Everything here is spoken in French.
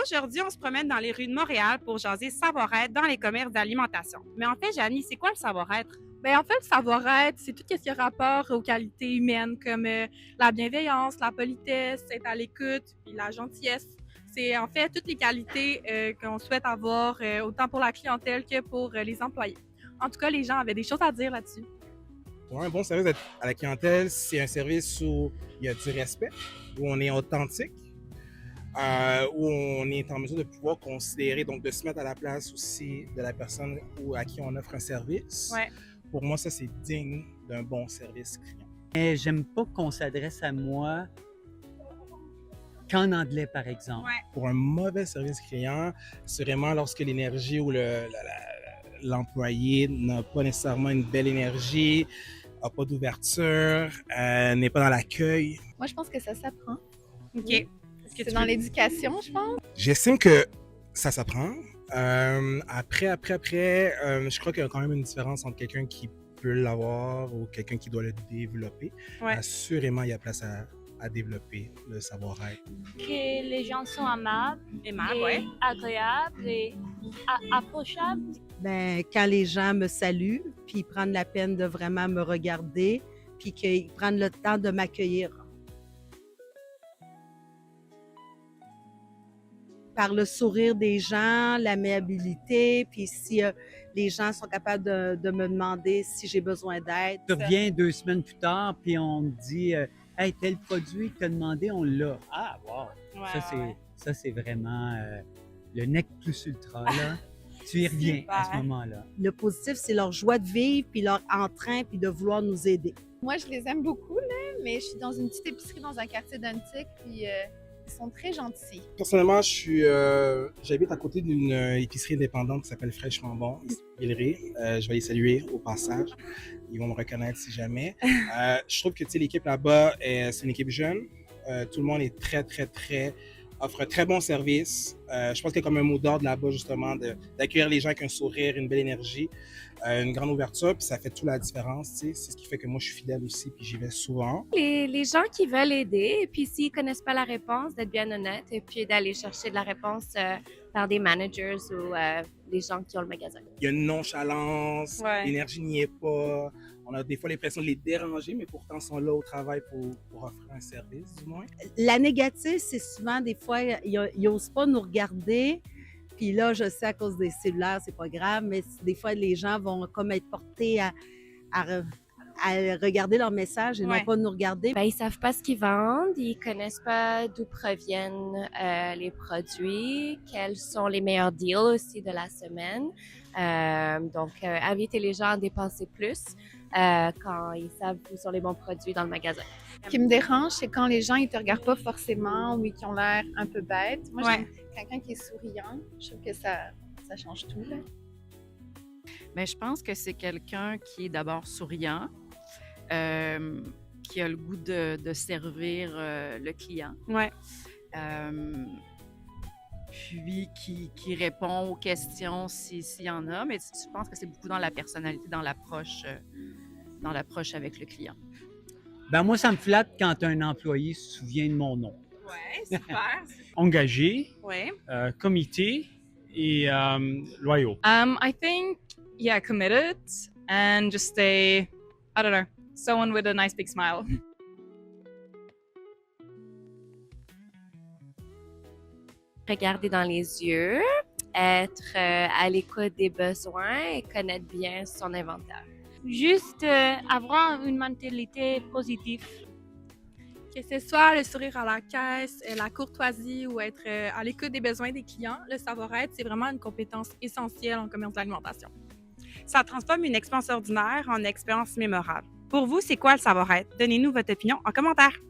Aujourd'hui, on se promène dans les rues de Montréal pour jaser savoir-être dans les commerces d'alimentation. Mais en fait, Janie, c'est quoi le savoir-être? En fait, le savoir-être, c'est tout ce qui a rapport aux qualités humaines comme la bienveillance, la politesse, être à l'écoute, puis la gentillesse. C'est en fait toutes les qualités qu'on souhaite avoir autant pour la clientèle que pour les employés. En tout cas, les gens avaient des choses à dire là-dessus. Pour un bon service à la clientèle, c'est un service où il y a du respect, où on est authentique, où on est en mesure de pouvoir considérer, donc de se mettre à la place aussi de la personne à qui on offre un service. Ouais. Pour moi, ça, c'est digne d'un bon service client. Mais j'aime pas qu'on s'adresse à moi qu'en anglais, par exemple. Ouais. Pour un mauvais service client, c'est vraiment lorsque l'énergie ou l'employé n'a pas nécessairement une belle énergie, n'a pas d'ouverture, n'est pas dans l'accueil. Moi, je pense que ça s'apprend. OK. Oui. C'est dans l'éducation, je pense. J'estime que ça s'apprend. Après, je crois qu'il y a quand même une différence entre quelqu'un qui peut l'avoir ou quelqu'un qui doit le développer. Ouais. Assurément, il y a place à développer le savoir-être. Que les gens sont aimables, Aimable, et ouais. agréables et approchables. Quand les gens me saluent, puis ils prennent la peine de vraiment me regarder, puis qu'ils prennent le temps de m'accueillir. Par le sourire des gens, l'amiabilité, puis si les gens sont capables de me demander si j'ai besoin d'aide. Tu reviens 2 semaines plus tard, puis on me dit hey, tel produit que tu as demandé, on l'a. Ah, wow! Ça, c'est vraiment le nec plus ultra, là. Tu y reviens à ce moment-là. Le positif, c'est leur joie de vivre, puis leur entrain, puis de vouloir nous aider. Moi, je les aime beaucoup, là, mais je suis dans une petite épicerie dans un quartier d'Antique, puis ils sont très gentils. Personnellement, j'habite à côté d'une épicerie indépendante qui s'appelle Fraîchement Bon, ici à Villeray. Je vais les saluer au passage. Ils vont me reconnaître si jamais. Je trouve que l'équipe là-bas, c'est une équipe jeune. Tout le monde est offre un très bon service. Je pense qu'il y a comme un mot d'ordre là-bas, justement, d'accueillir les gens avec un sourire, une belle énergie, une grande ouverture, puis ça fait toute la différence. C'est ce qui fait que moi, je suis fidèle aussi, puis j'y vais souvent. Les gens qui veulent aider, et puis s'ils connaissent pas la réponse, d'être bien honnête, et puis d'aller chercher de la réponse par des managers ou des gens qui ont le magasin. Il y a une nonchalance, Ouais. l'énergie n'y est pas. On a des fois l'impression de les déranger, mais pourtant ils sont là au travail pour offrir un service, du moins. La négative, c'est souvent, des fois, ils n'osent pas nous regarder. Puis là, je sais, à cause des cellulaires, c'est pas grave, mais des fois, les gens vont comme être portés à regarder leur message et Ouais. non pas nous regarder. Ils savent pas ce qu'ils vendent, ils connaissent pas d'où proviennent les produits, quels sont les meilleurs deals aussi de la semaine. Donc, inviter les gens à dépenser plus quand ils savent où sont les bons produits dans le magasin. Ce qui me dérange, c'est quand les gens ils te regardent pas forcément ou qui ont l'air un peu bêtes. Moi, j'aime quelqu'un qui est souriant. Je trouve que ça change tout, là. Mais je pense que c'est quelqu'un qui est d'abord souriant, qui a le goût de servir le client. Ouais. Puis qui répond aux questions s'il y en a. Mais je pense que c'est beaucoup dans la personnalité, dans l'approche avec le client. Ben moi, ça me flatte quand un employé se souvient de mon nom. Ouais, super. Engagé, Ouais. comité et loyaux. I think, committed and just I don't know, someone with a nice big smile. Regarder dans les yeux, être à l'écoute des besoins et connaître bien son inventaire. Juste avoir une mentalité positive. Que ce soit le sourire à la caisse, la courtoisie ou être à l'écoute des besoins des clients, le savoir-être, c'est vraiment une compétence essentielle en commerce d'alimentation. Ça transforme une expérience ordinaire en expérience mémorable. Pour vous, c'est quoi le savoir-être? Donnez-nous votre opinion en commentaire.